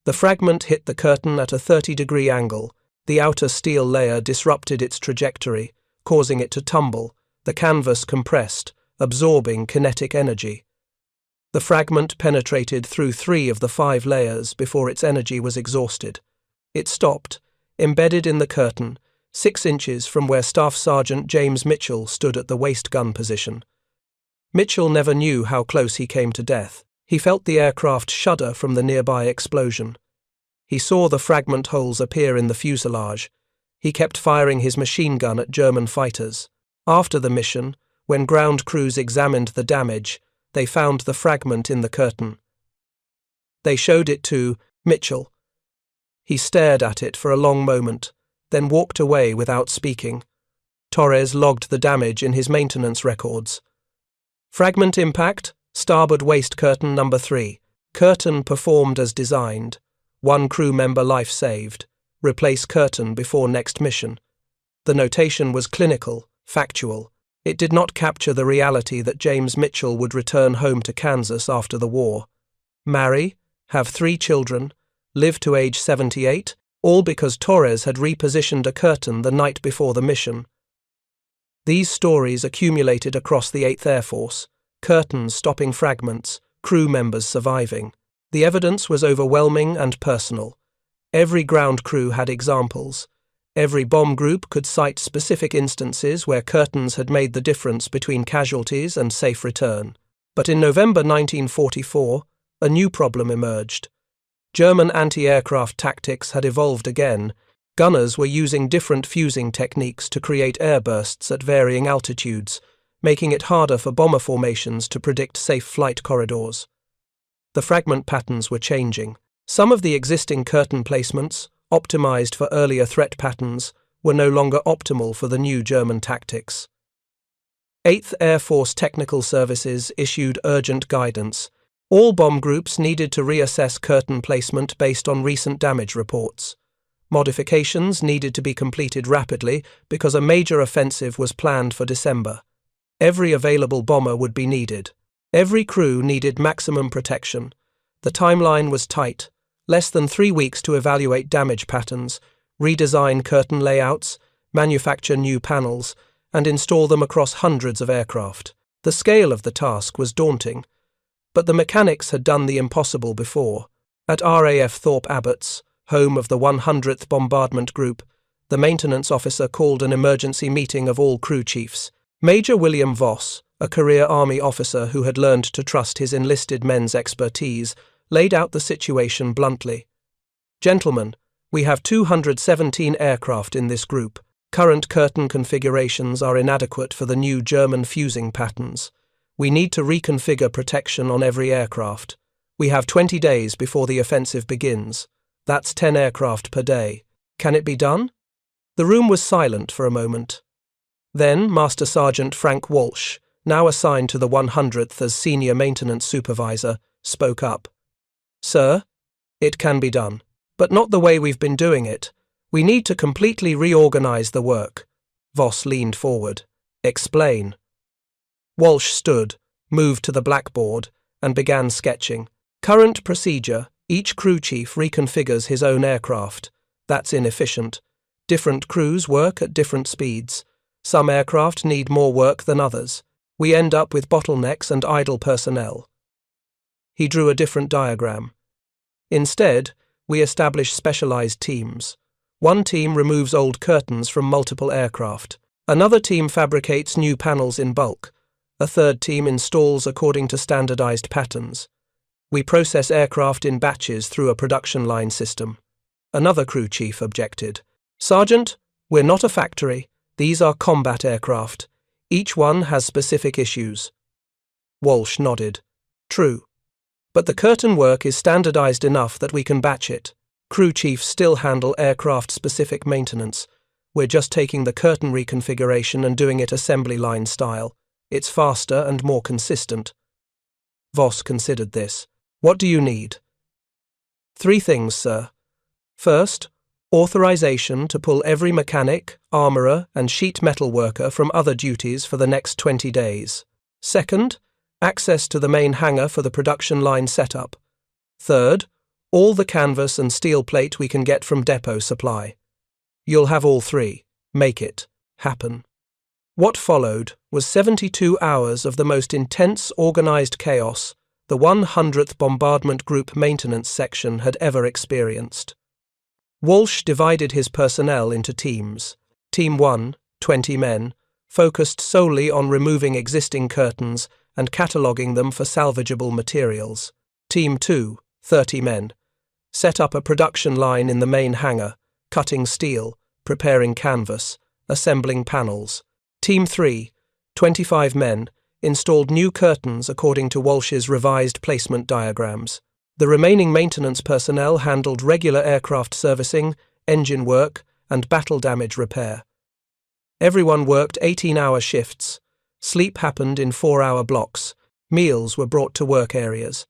The fragment hit the curtain at a 30-degree angle. The outer steel layer disrupted its trajectory, causing it to tumble. The canvas compressed, absorbing kinetic energy. The fragment penetrated through 3 of the 5 layers before its energy was exhausted. It stopped, embedded in the curtain, 6 inches from where Staff Sergeant James Mitchell stood at the waist gun position. Mitchell never knew how close he came to death. He felt the aircraft shudder from the nearby explosion. He saw the fragment holes appear in the fuselage. He kept firing his machine gun at German fighters. After the mission, when ground crews examined the damage, they found the fragment in the curtain. They showed it to Mitchell. He stared at it for a long moment, then walked away without speaking. Torres logged the damage in his maintenance records. Fragment impact, starboard waist curtain number 3. Curtain performed as designed. 1 crew member life saved. Replace curtain before next mission. The notation was clinical, factual. It did not capture the reality that James Mitchell would return home to Kansas after the war. Marry, have 3 children, live to age 78, all because Torres had repositioned a curtain the night before the mission. These stories accumulated across the 8th Air Force. Curtains stopping fragments, crew members surviving. The evidence was overwhelming and personal. Every ground crew had examples. Every bomb group could cite specific instances where curtains had made the difference between casualties and safe return. But in November 1944, a new problem emerged. German anti-aircraft tactics had evolved again. Gunners were using different fusing techniques to create airbursts at varying altitudes, making it harder for bomber formations to predict safe flight corridors. The fragment patterns were changing. Some of the existing curtain placements, optimized for earlier threat patterns, were no longer optimal for the new German tactics. 8th Air Force Technical Services issued urgent guidance. All bomb groups needed to reassess curtain placement based on recent damage reports. Modifications needed to be completed rapidly because a major offensive was planned for December. Every available bomber would be needed. Every crew needed maximum protection. The timeline was tight. Less than 3 weeks to evaluate damage patterns, redesign curtain layouts, manufacture new panels, and install them across hundreds of aircraft. The scale of the task was daunting, but the mechanics had done the impossible before. At RAF Thorpe Abbott's, home of the 100th Bombardment Group, the maintenance officer called an emergency meeting of all crew chiefs. Major William Voss, a career Army officer who had learned to trust his enlisted men's expertise, laid out the situation bluntly. "Gentlemen, we have 217 aircraft in this group. Current curtain configurations are inadequate for the new German fusing patterns. We need to reconfigure protection on every aircraft. We have 20 days before the offensive begins. That's 10 aircraft per day. Can it be done?" The room was silent for a moment. Then Master Sergeant Frank Walsh, now assigned to the 100th as Senior Maintenance Supervisor, spoke up. "Sir, it can be done, but not the way we've been doing it. We need to completely reorganize the work." Voss leaned forward. "Explain." Walsh stood, moved to the blackboard, and began sketching. "Current procedure, each crew chief reconfigures his own aircraft. That's inefficient. Different crews work at different speeds. Some aircraft need more work than others. We end up with bottlenecks and idle personnel." He drew a different diagram. "Instead, we establish specialized teams. One team removes old curtains from multiple aircraft. Another team fabricates new panels in bulk. A third team installs according to standardized patterns. We process aircraft in batches through a production line system." Another crew chief objected. "Sergeant, we're not a factory. These are combat aircraft. Each one has specific issues." Walsh nodded. "True. But the curtain work is standardized enough that we can batch it. Crew chiefs still handle aircraft-specific maintenance. We're just taking the curtain reconfiguration and doing it assembly line style. It's faster and more consistent." Voss considered this. "What do you need?" "3 things, sir. First, authorization to pull every mechanic, armourer, and sheet metal worker from other duties for the next 20 days. Second, access to the main hangar for the production line setup. Third, all the canvas and steel plate we can get from depot supply. You'll have all 3. Make it happen." What followed was 72 hours of the most intense organised chaos the 100th Bombardment Group Maintenance Section had ever experienced. Walsh divided his personnel into teams. Team 1, 20 men, focused solely on removing existing curtains and cataloguing them for salvageable materials. Team 2, 30 men, set up a production line in the main hangar, cutting steel, preparing canvas, assembling panels. Team 3, 25 men, installed new curtains according to Walsh's revised placement diagrams. The remaining maintenance personnel handled regular aircraft servicing, engine work, and battle damage repair. Everyone worked 18-hour shifts. Sleep happened in 4-hour blocks. Meals were brought to work areas.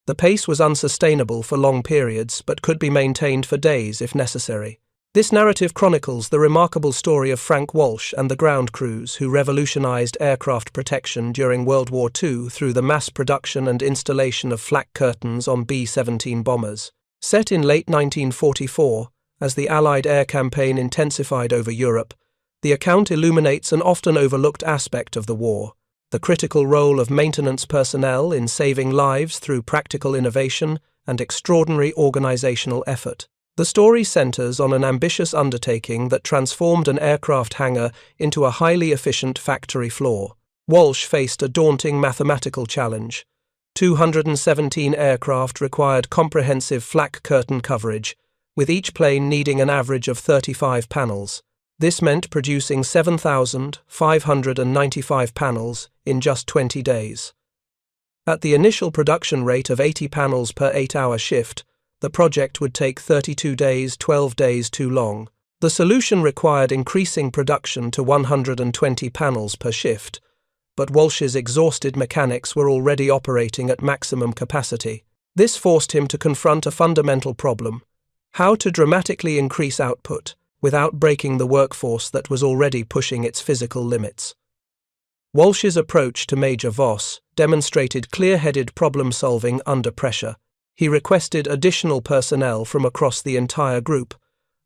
The pace was unsustainable for long periods, but could be maintained for days if necessary. This narrative chronicles the remarkable story of Frank Walsh and the ground crews who revolutionized aircraft protection during World War II through the mass production and installation of flak curtains on B-17 bombers. Set in late 1944, as the Allied air campaign intensified over Europe, the account illuminates an often overlooked aspect of the war: the critical role of maintenance personnel in saving lives through practical innovation and extraordinary organizational effort. The story centers on an ambitious undertaking that transformed an aircraft hangar into a highly efficient factory floor. Walsh faced a daunting mathematical challenge. 217 aircraft required comprehensive flak curtain coverage, with each plane needing an average of 35 panels. This meant producing 7,595 panels in just 20 days. At the initial production rate of 80 panels per 8-hour shift, the project would take 32 days, 12 days too long. The solution required increasing production to 120 panels per shift, but Walsh's exhausted mechanics were already operating at maximum capacity. This forced him to confront a fundamental problem: how to dramatically increase output without breaking the workforce that was already pushing its physical limits. Walsh's approach to Major Voss demonstrated clear-headed problem-solving under pressure. He requested additional personnel from across the entire group,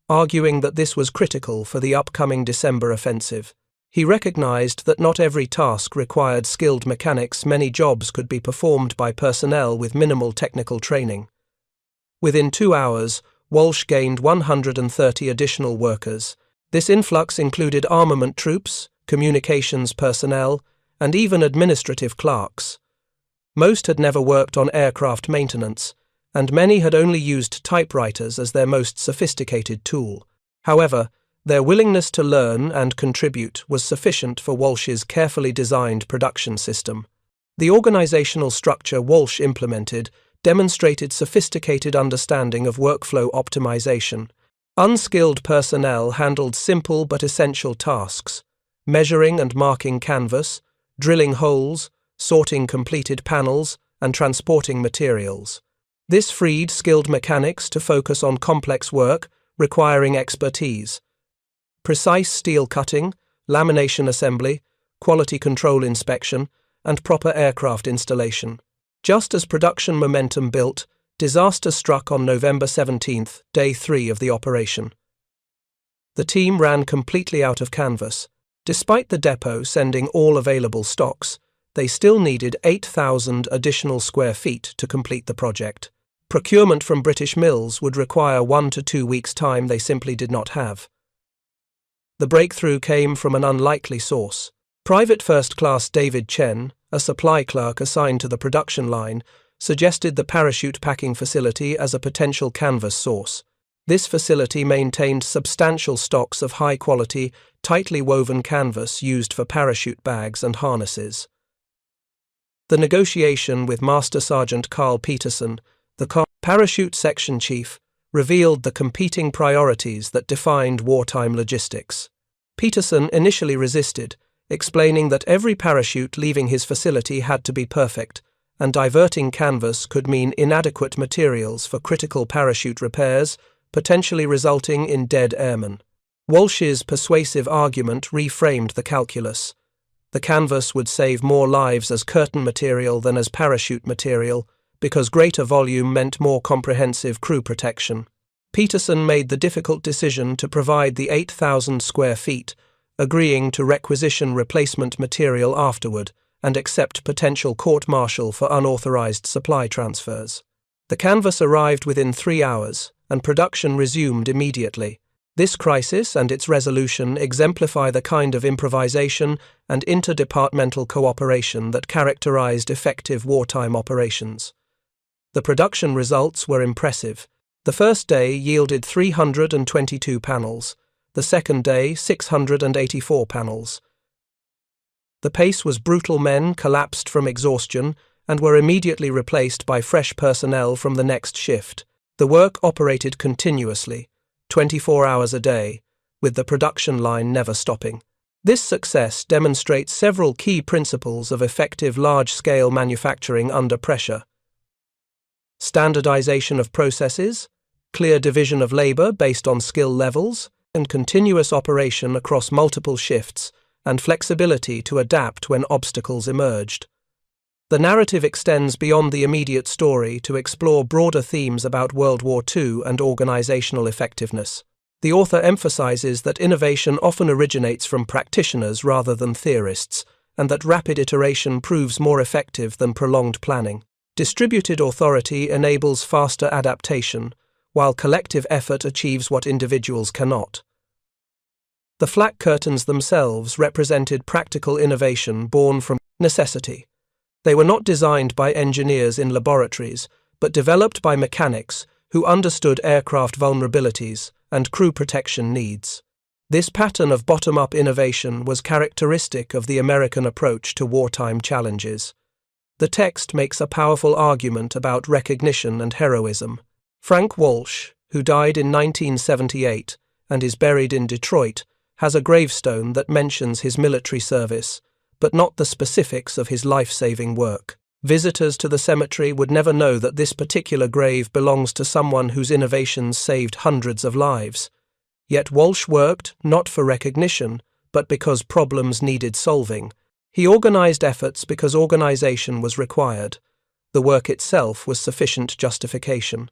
arguing that this was critical for the upcoming December offensive. He recognized that not every task required skilled mechanics. Many jobs could be performed by personnel with minimal technical training. Within 2 hours, Walsh gained 130 additional workers. This influx included armament troops, communications personnel, and even administrative clerks. Most had never worked on aircraft maintenance, and many had only used typewriters as their most sophisticated tool. However, their willingness to learn and contribute was sufficient for Walsh's carefully designed production system. The organizational structure Walsh implemented demonstrated sophisticated understanding of workflow optimization. Unskilled personnel handled simple but essential tasks: measuring and marking canvas, drilling holes, sorting completed panels, and transporting materials. This freed skilled mechanics to focus on complex work requiring expertise: precise steel cutting, lamination assembly, quality control inspection, and proper aircraft installation. Just as production momentum built, disaster struck on November 17th, day 3 of the operation. The team ran completely out of canvas. Despite the depot sending all available stocks, they still needed 8,000 additional square feet to complete the project. Procurement from British mills would require 1 to 2 weeks' time they simply did not have. The breakthrough came from an unlikely source. Private First Class David Chen, a supply clerk assigned to the production line, suggested the parachute packing facility as a potential canvas source. This facility maintained substantial stocks of high-quality, tightly woven canvas used for parachute bags and harnesses. The negotiation with Master Sergeant Carl Peterson, the parachute section chief, revealed the competing priorities that defined wartime logistics. Peterson initially resisted, explaining that every parachute leaving his facility had to be perfect, and diverting canvas could mean inadequate materials for critical parachute repairs, potentially resulting in dead airmen. Walsh's persuasive argument reframed the calculus. The canvas would save more lives as curtain material than as parachute material, because greater volume meant more comprehensive crew protection. Peterson made the difficult decision to provide the 8,000 square feet, agreeing to requisition replacement material afterward and accept potential court-martial for unauthorized supply transfers. The canvas arrived within 3 hours, and production resumed immediately. This crisis and its resolution exemplify the kind of improvisation and interdepartmental cooperation that characterized effective wartime operations. The production results were impressive. The first day yielded 322 panels, the second day 684 panels. The pace was brutal. Men collapsed from exhaustion and were immediately replaced by fresh personnel from the next shift. The work operated continuously, 24 hours a day, with the production line never stopping. This success demonstrates several key principles of effective large-scale manufacturing under pressure: standardization of processes, clear division of labor based on skill levels, and continuous operation across multiple shifts, and flexibility to adapt when obstacles emerged. The narrative extends beyond the immediate story to explore broader themes about World War II and organizational effectiveness. The author emphasizes that innovation often originates from practitioners rather than theorists, and that rapid iteration proves more effective than prolonged planning. Distributed authority enables faster adaptation, while collective effort achieves what individuals cannot. The flak curtains themselves represented practical innovation born from necessity. They were not designed by engineers in laboratories, but developed by mechanics who understood aircraft vulnerabilities and crew protection needs. This pattern of bottom-up innovation was characteristic of the American approach to wartime challenges. The text makes a powerful argument about recognition and heroism. Frank Walsh, who died in 1978 and is buried in Detroit, has a gravestone that mentions his military service, but not the specifics of his life-saving work. Visitors to the cemetery would never know that this particular grave belongs to someone whose innovations saved hundreds of lives. Yet Walsh worked not for recognition, but because problems needed solving. He organized efforts because organization was required. The work itself was sufficient justification.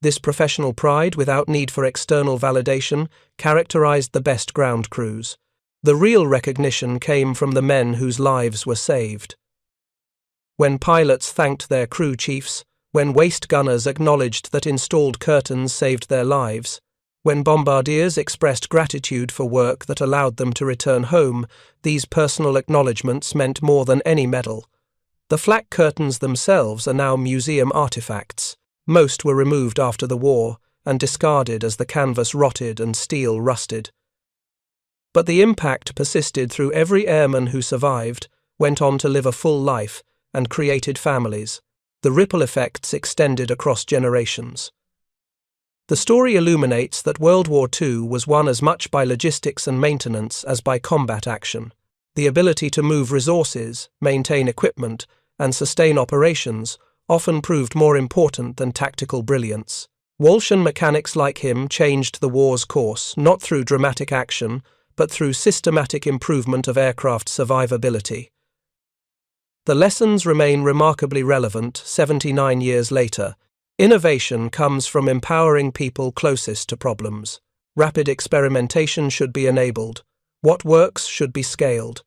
This professional pride, without need for external validation, characterized the best ground crews. The real recognition came from the men whose lives were saved. When pilots thanked their crew chiefs, when waist gunners acknowledged that installed curtains saved their lives, When bombardiers expressed gratitude for work that allowed them to return home, these personal acknowledgements meant more than any medal. The flak curtains themselves are now museum artifacts. Most were removed after the war and discarded as the canvas rotted and steel rusted. But the impact persisted through every airman who survived, went on to live a full life, and created families. The ripple effects extended across generations. The story illuminates that World War II was won as much by logistics and maintenance as by combat action. The ability to move resources, maintain equipment, and sustain operations often proved more important than tactical brilliance. Walsh and mechanics like him changed the war's course not through dramatic action, but through systematic improvement of aircraft survivability. The lessons remain remarkably relevant 79 years later. Innovation comes from empowering people closest to problems. Rapid experimentation should be enabled. What works should be scaled.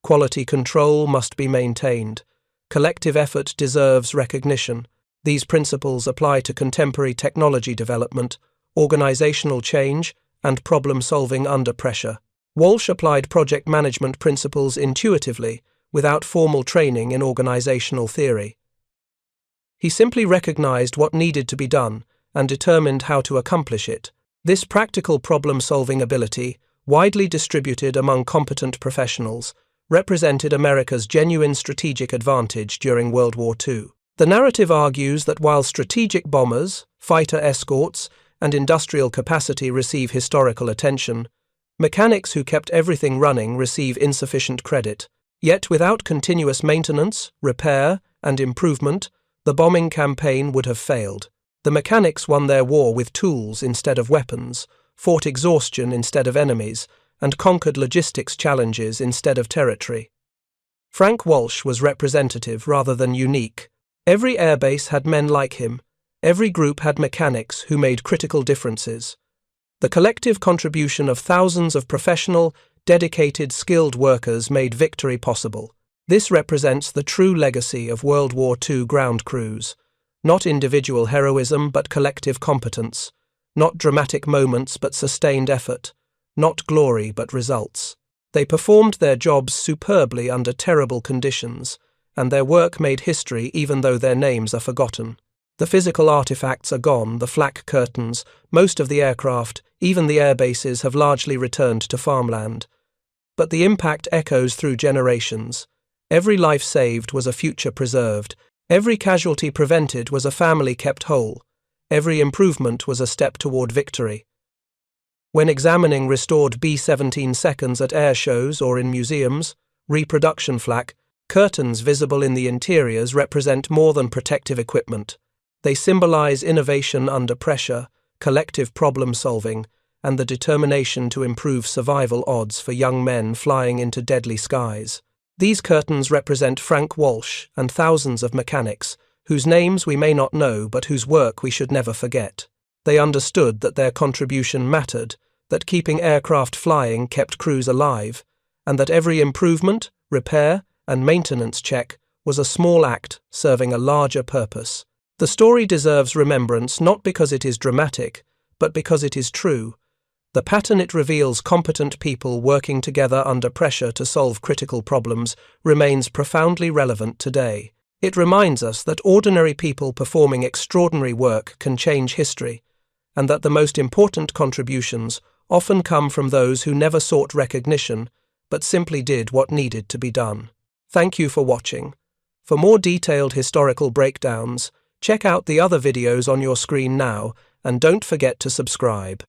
Quality control must be maintained. Collective effort deserves recognition. These principles apply to contemporary technology development, organizational change, and problem-solving under pressure. Walsh applied project management principles intuitively, without formal training in organizational theory. He simply recognized what needed to be done and determined how to accomplish it. This practical problem-solving ability, widely distributed among competent professionals, represented America's genuine strategic advantage during World War II. The narrative argues that while strategic bombers, fighter escorts, and industrial capacity receive historical attention, mechanics who kept everything running receive insufficient credit. Yet without continuous maintenance, repair, and improvement, the bombing campaign would have failed. The mechanics won their war with tools instead of weapons, fought exhaustion instead of enemies, and conquered logistics challenges instead of territory. Frank Walsh was representative rather than unique. Every airbase had men like him. Every group had mechanics who made critical differences. The collective contribution of thousands of professional, dedicated, skilled workers made victory possible. This represents the true legacy of World War II ground crews. Not individual heroism but collective competence. Not dramatic moments but sustained effort. Not glory but results. They performed their jobs superbly under terrible conditions, and their work made history even though their names are forgotten. The physical artifacts are gone, the flak curtains, most of the aircraft, even the airbases have largely returned to farmland. But the impact echoes through generations. Every life saved was a future preserved. Every casualty prevented was a family kept whole. Every improvement was a step toward victory. When examining restored B-17 seconds at air shows or in museums, reproduction flak, curtains visible in the interiors represent more than protective equipment. They symbolize innovation under pressure, collective problem-solving, and the determination to improve survival odds for young men flying into deadly skies. These curtains represent Frank Walsh and thousands of mechanics, whose names we may not know but whose work we should never forget. They understood that their contribution mattered, that keeping aircraft flying kept crews alive, and that every improvement, repair, and maintenance check was a small act serving a larger purpose. The story deserves remembrance not because it is dramatic, but because it is true. The pattern it reveals, competent people working together under pressure to solve critical problems, remains profoundly relevant today. It reminds us that ordinary people performing extraordinary work can change history, and that the most important contributions often come from those who never sought recognition, but simply did what needed to be done. Thank you for watching. For more detailed historical breakdowns, check out the other videos on your screen now, and don't forget to subscribe.